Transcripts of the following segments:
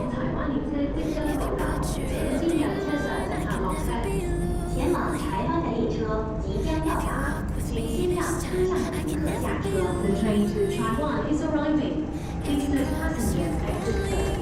台湾列車即將到達，請先上車上下落車。前往台灣的列車即將到達，請先讓車上的乘客下車。The train to Taiwan is arriving. Please let passengers exit first.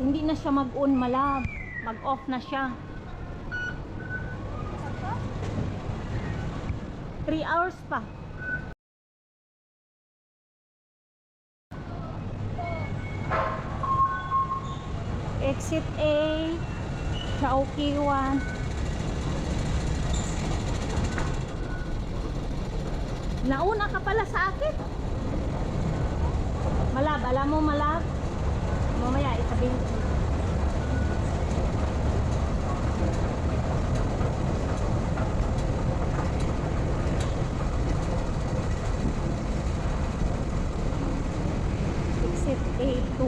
Hindi na siya mag-on, malab. Mag-off na siya. 3 hours pa. Exit A, Chowki 1. Nauna ka pala sa akin. Malab, alam mo malab? Mamaya isabihin ko. Exit A2.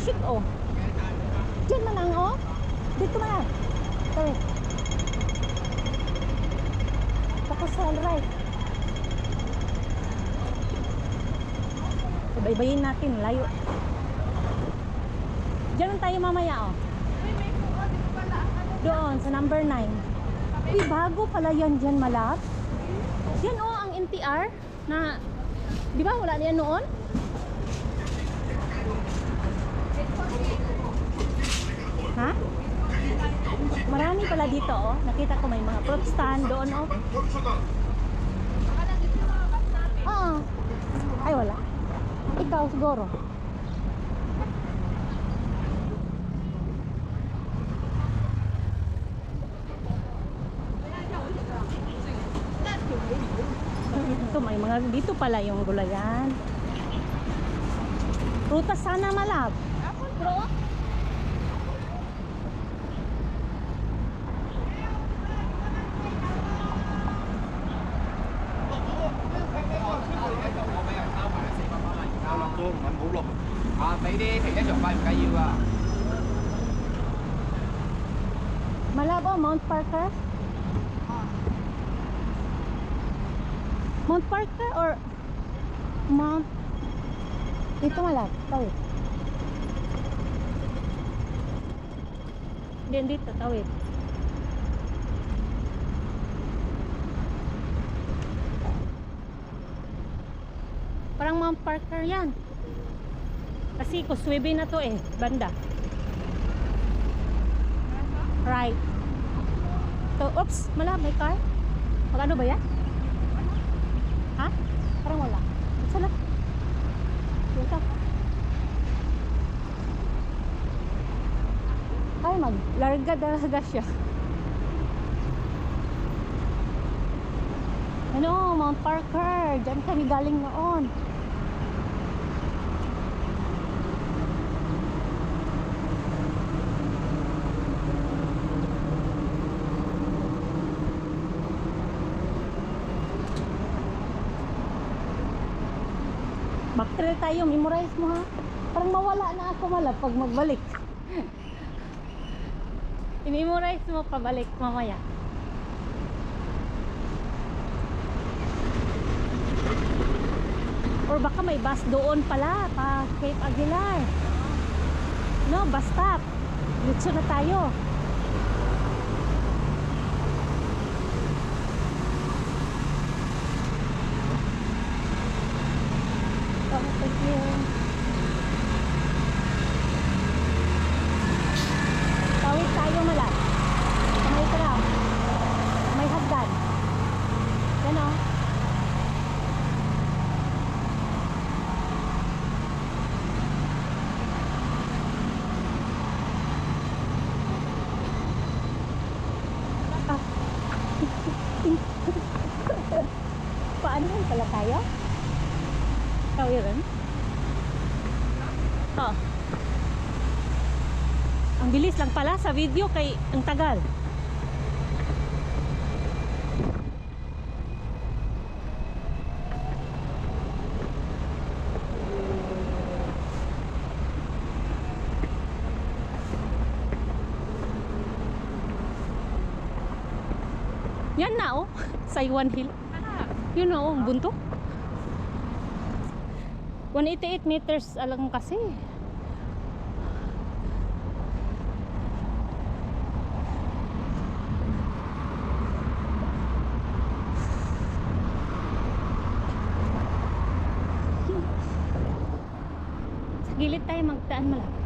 Shit, oh. Diyan man ang, oh. Dito man. Tawid. Tapos sa right. Ibaybayin natin, layo. Diyan tayo mamaya, oh. Doon, sa number 9. Uy, bago pala yan dyan, malap. Yan, oh, ang NTR na, di ba, wala na yan noon? Ha? Marami pala dito, oh. Nakita ko may mga fruit stand doon, oh. Oo. Ay, wala. Ikaw siguro. Ito, may mga dito pala yung gulayan. Prutas sana, malab. Bro? Malabo, Mount Parker? Mount Parker or Mount... Dito malab, tawid. Diyan dito, tawid. Parang Mount Parker yan. Kasi kuswibi na to eh, banda. Right. So, oops, malab, may car. Magano ba yan? Ha? Parang wala. Sala. Dito. Ay, maglarga dalaga siya. Ano, Mount Parker. Diyan kami galing noon. Backtrail tayo, memorize mo ha. Parang mawala na ako malab pag magbalik. I-memorize mo pabalik mamaya. Or baka may bus doon pala pa Cape Aguilar. No, bus stop. Dito na tayo. Thank you. Tawid tayo malap. Kamay ka lang. May hagdan. Yan o. Paano pala tayo? Tawiran? Oh. Ang bilis lang pala sa video kay ang tagal. Yan na oh, Saiwan Hill. Yun na oh, ang bunto. 188 meters alang kasi. Sa gilid tayo magdaan malapit.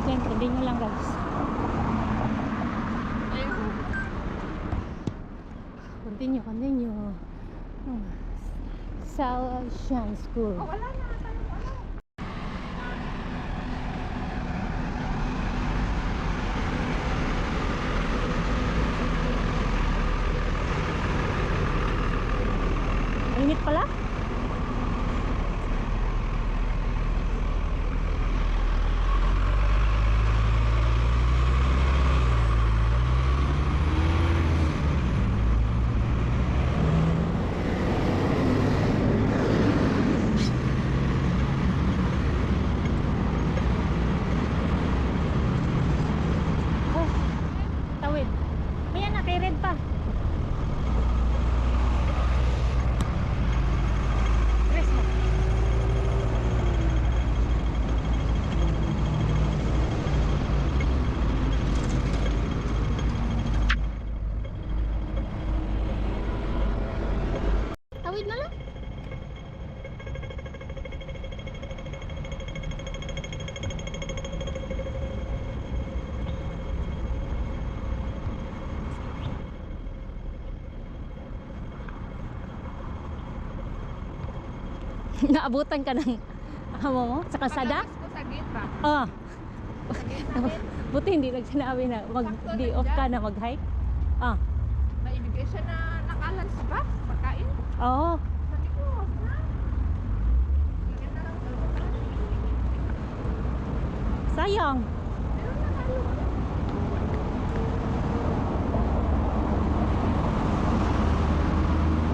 Yan, continue lang guys. Continue. Shaoshan School. Wala na. Init pala? Tawid. Ayan na, kay red pa. Rest mo. Tawid na lang. Naabutan ka ng amo mo sa kalsada? Paglakas ko sa gate ba? Oh, Sa gate namin. buti hindi nagsinabi na mag-day off ka na mag-hike. Ah, May ibigay siya na nakalans ba? Pagkain? oo. Sabi ko, wag na. Lagyan na lang sa lupa. Sayang. Meron na tayo.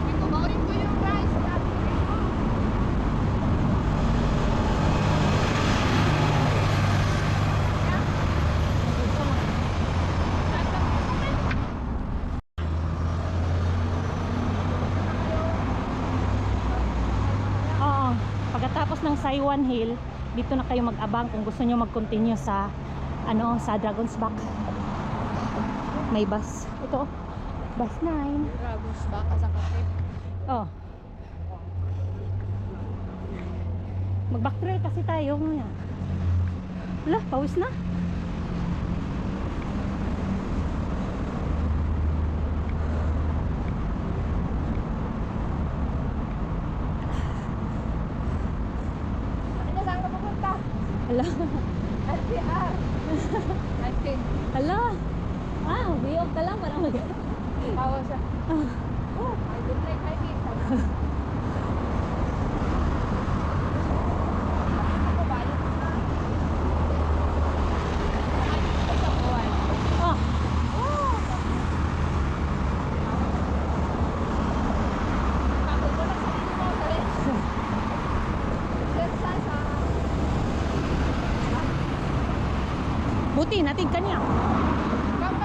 Bikubarin ko yung rice. Sabi ko. Oo. Pagkatapos ng Saiwan Hill, dito na kayo mag-abang kung gusto nyo mag-continue sa sa Dragon's Back. May bus. Ito, bus 9. Dragos baka sa kape. Oh. Mag-backtrail kasi tayo muna. Wala, pawis na. Ano saan ka pupunta? Hala. RTR. I think. Hala. Ah, day off ka lang para mag... Tawa siya. Oh, I don't like hiking. Sabi ko. Ako ba? Sa buwan. Oh, Oh! Pagod ko lang sa inyo mo. Sa buti natin kanya. Come.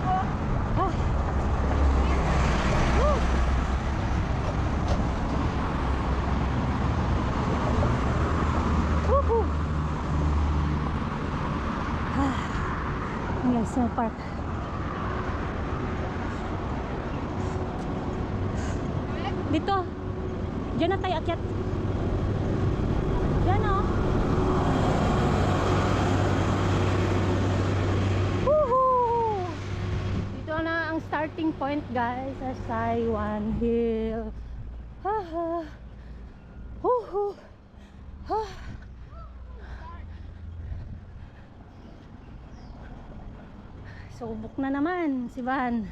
Oh, Ah. Woo. Woohoo. Ah. Ang Snow Park. Dito. Diyan na tayo akyat. Diyan oh. Woohoo! Dito na ang starting point guys sa Saiwan Hill. Haha. Woohoo! Ha. Subok na naman si Van.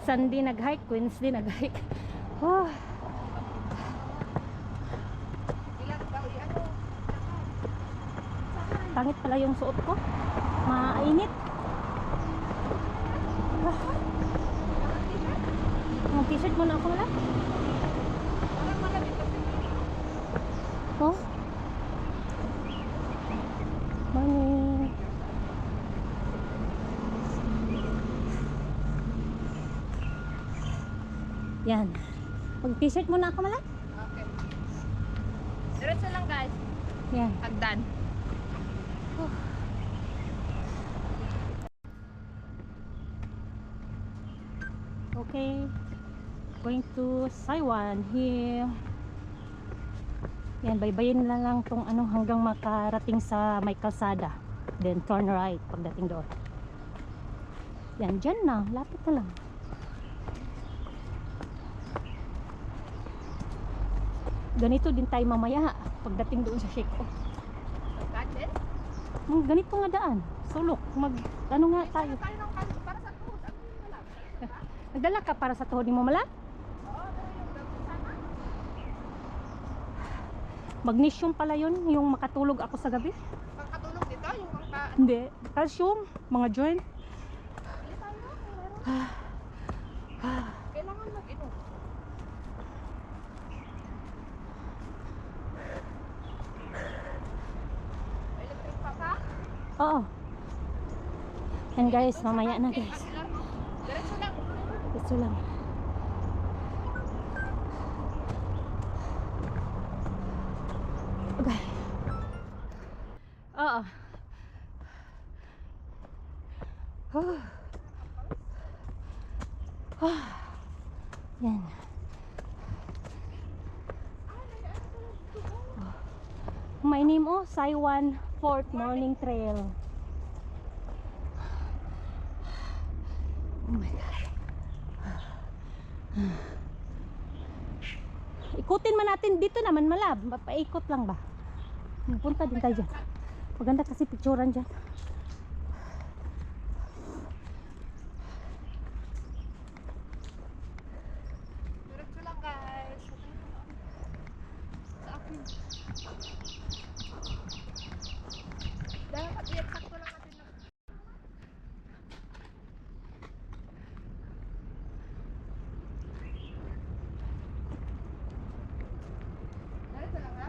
Sunday nag-hike, Wednesday nag-hike. Oh. Pangit pala yung suot ko. Mainit. Ang t-shirt mo na ako wala? Oh? Morning. Yan. Pag t-shirt muna ako mala. Okay. Diretso lang guys. Yan. Hagdan. Okay. Going to Saiwan here. Yan, baybayin na lang tong ano hanggang makarating sa may kalsada. Then turn right pagdating doon. Yan, dyan na. Lapit na lang. Ganito din tayo mamaya pagdating doon sa Sheko. Gadget? Ganito nga daan. Sulok. Ano nga tayo. Tayo ng kaso para sa tuhod. Ano yung malam? Nagdala ka para sa tuhod ni mo mala? Oo, yung gagawin sana. Magnesium pala yun. Yung makatulog ako sa gabi. Pagkatulog dito, yung pangka... Hindi. Calcium. Mga joint. Bili tayo. Kailangan mag-inom. May electric pa ka? Oo. And guys, mamaya na guys. Diretso lang. Ito lang. Okay. Oo. Yan. My name Saiwan Fort Morning Trail. Oh my God. Ikutin man natin dito naman malab. Paikot lang ba? Punta din tayo dyan. Maganda kasi picturean dyan. Diretso lang guys. Sa akin. Dapat i-exacto lang natin na. Diretso lang ha?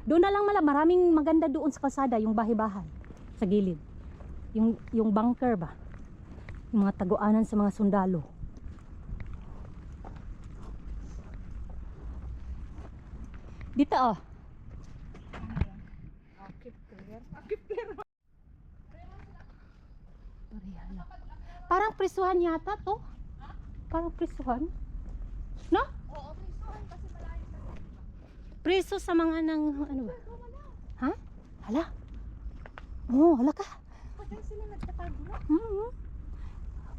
Doon na lang malab. Maraming maganda doon sa kalsada. Yung bahay-bahay. Sa gilid. Yung bunker ba? Yung mga taguanan sa mga sundalo. Dito oh. Keep clear. Keep clear. Parang prisuhan yata to. Parang prisuhan. No? Oo, prisuhan kasi malayo na. Preso sa mga nang ano ba? Ha? Hala. Oh, hala ka. Patay sila nagtatago na.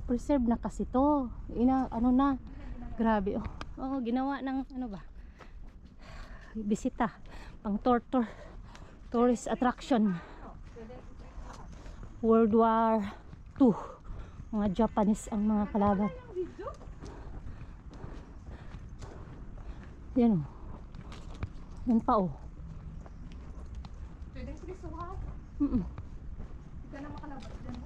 Preserve na kasi to. Ano na. Grabe oh. Oo, ginawa ng ano ba? Bisita. Pang tourist attraction. World War II. Mga Japanese ang mga kalaban. Yan oh. Yan pa oh. Pwedeng prisuhan. Mm-mm. Hindi ka na makalabas dyan.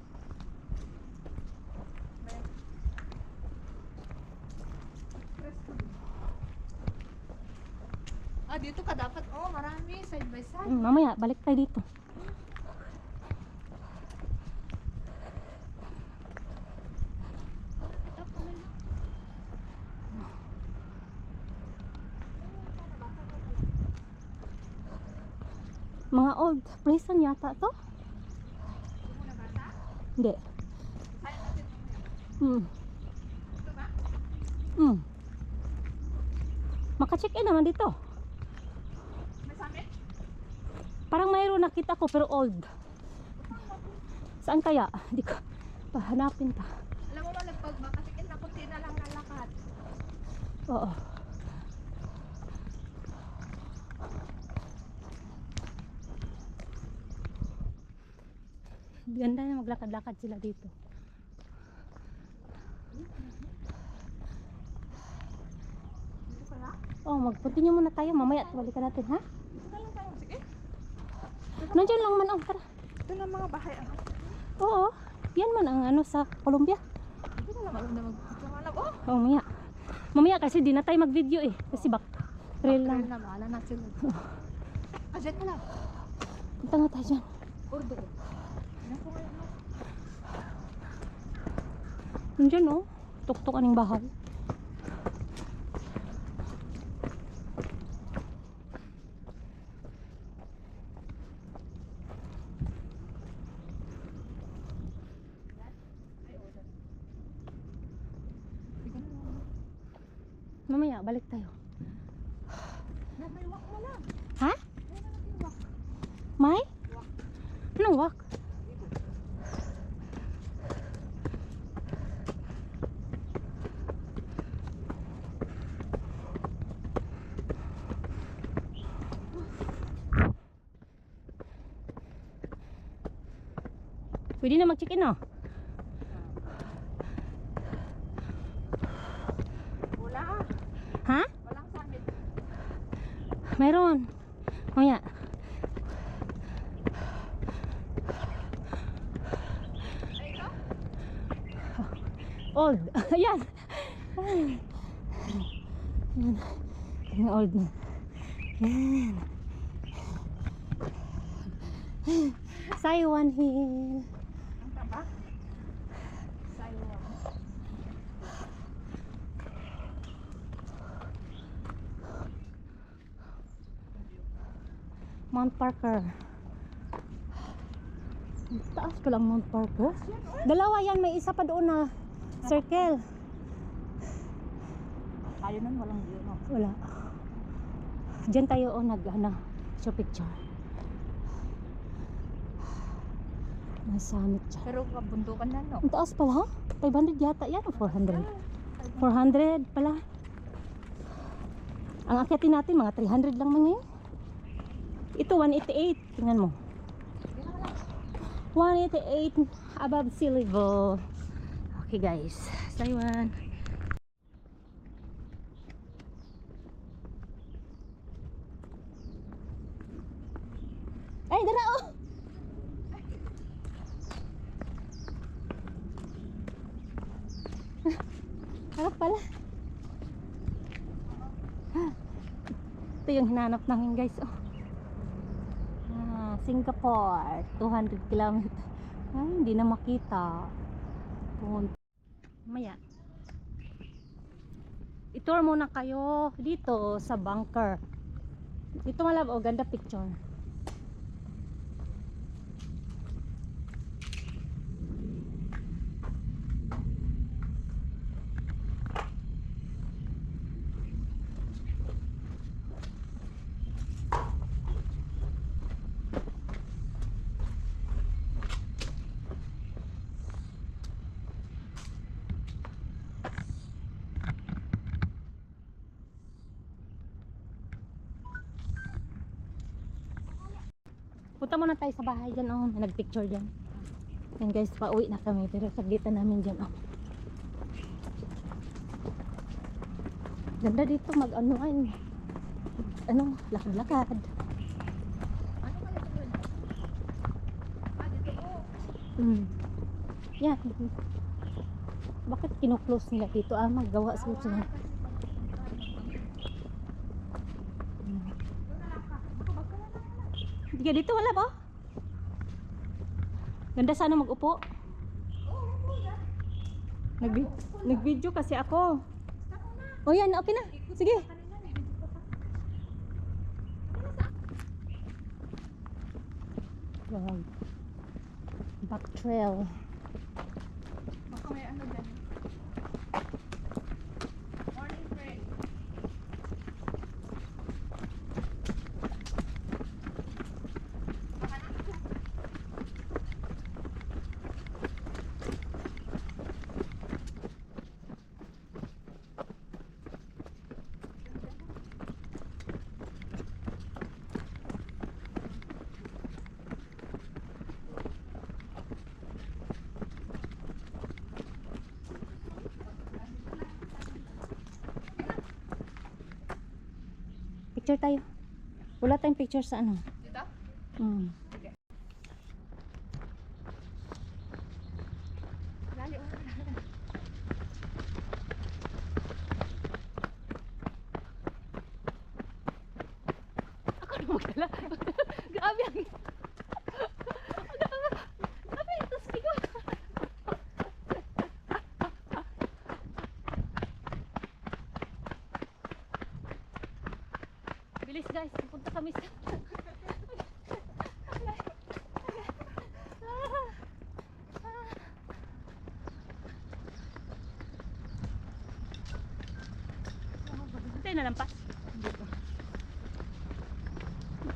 Dito ka dapat. Oh, marami. Side by side. Mamaya, balik tayo dito. Mga old prison yata to? Hindi. Kaya natin Hmm. Ito ba? Hmm. Maka-check-in naman dito. May sakit? Parang mayroon nakita ko pero old. Saan kaya? Hindi ko pahanapin pa. Alam mo ba, pag makasikin na kunti na lang nalakad. Oo. Ganda na maglakad-lakad sila dito. Dito pala? Oh, mag-continue muna tayo. Mamaya balikan natin, ha? Dito na lang tayo. Sige. Nandiyan lang man, oh, tara. Ito na mga bahay. Ano? Oo, yan man ang ano sa Colombia. Dito na lang alam na magpapalab. Oh! Oh, mamaya. Mamaya kasi di na tayo mag-video eh. Kasi trail lang. Trail na, bahala na sila. Ah, dyan ka lang. Punta nga tayo dyan. Ordo. Yan po kayo. Nandiyan, oh. Tuktok aning bahay. Mamaya, balik tayo. May walk mo lang. Ha? May na natin walk. May? Walk. Anong walk? Pwede na mag-check-in, oh. Wala. Ha? Walang summit. Mayroon. Mamaya. Ay, ito? Old. Ayan. Ayan. Yung old na. Yan. Saiwan Hill. Ang taba? Sayang. Mount Parker. Taas pa lang Mount Parker. Dalawa yan. May isa pa doon na circle. Tayo nun, walang view, no? Wala. Diyan tayo show picture. Masamit siya. Pero kabundukan na, no? Ang taas pala, ha? 500 yata yan o 400? 400 pala. Ang akyatin natin, mga 300 lang man ngayon. Ito, 188. Tingnan mo. 188 above sea level. Okay guys, Taiwan. Ay, dara oh! Harap pala. Ito yung hinanap namin guys. Oh. Singapore. 200 km. Ay, hindi na makita. Maya. I-tour muna kayo dito sa bunker. Dito malab. Oh, ganda picture. Punta muna tayo sa bahay dyan, oh. May nagpicture dyan. Yan guys, pauwi na kami. Pero saglitan namin dyan, oh. Ganda dito mag-anuan. Lakad-lakad. Ano kaya ito yun? Ah, dito po. Yan. Bakit kino-close nila dito? Maggawa sila. Doon na lang ka. Makabag ka na lang. Hindi ka dito, wala ba? Ganda sana mag-upo. Nag-video kasi ako. Oh yan, okay na. Sige. Wow. Back trail. Baka may ano dyan. Picture tayo. Wala tayong picture sa ano. Dito? Hmm. Lali, Ako na magdala. Grabe ang... Grabe ito, sigo. Bilis guys, pupunta kami sa... Tayo na lampas.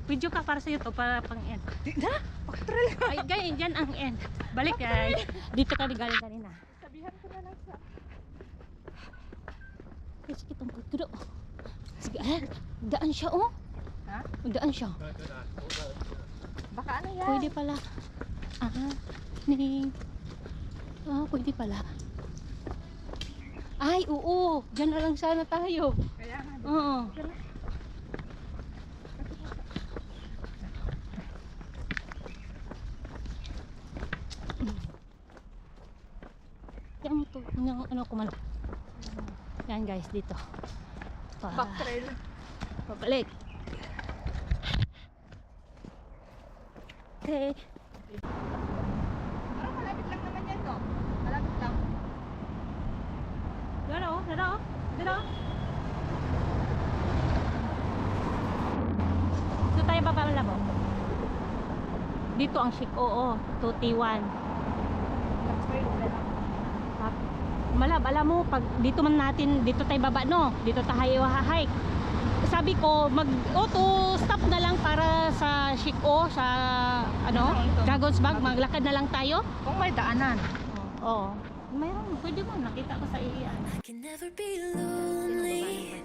Video ka para sa'yo to, para pang end. Ay, guys, dyan ang end. Balik guys. Dito ka galing kanina. sabihan ko na lang sa... Ay, sige, tungkol ko do. Sige, daan siya oh. Ha? Daan siya. Baka ano yan? Pwede pala. Ning. Pwede pala. Ay, oo. Diyan na lang sana tayo. Kaya nga. Oo. Yan mo to. Yung ano ko man. Yan guys, dito. Back trail. Pabalik. Okay. Parang malapit lang naman yan, no? Malapit lang. Dito, dito, dito. Dito tayo babalabo. Dito ang chic, oo. 2T1. Back trail, wala lang. Malab, alam mo, pag dito man natin, dito tayo baba, no? Dito tayo hike. Sabi ko, mag-auto stop na lang para sa Chico, sa ano, Dragon's Back, maglakad na lang tayo. Kung may daanan. Oo. Mayroon, pwede mo, nakita ko sa iyan. I can never be lonely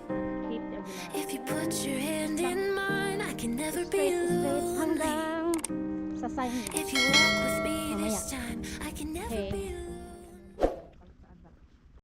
Keep the vlog. if you put your hand in mine. I can never be Straight lonely hanggang sa sign. if you walk with me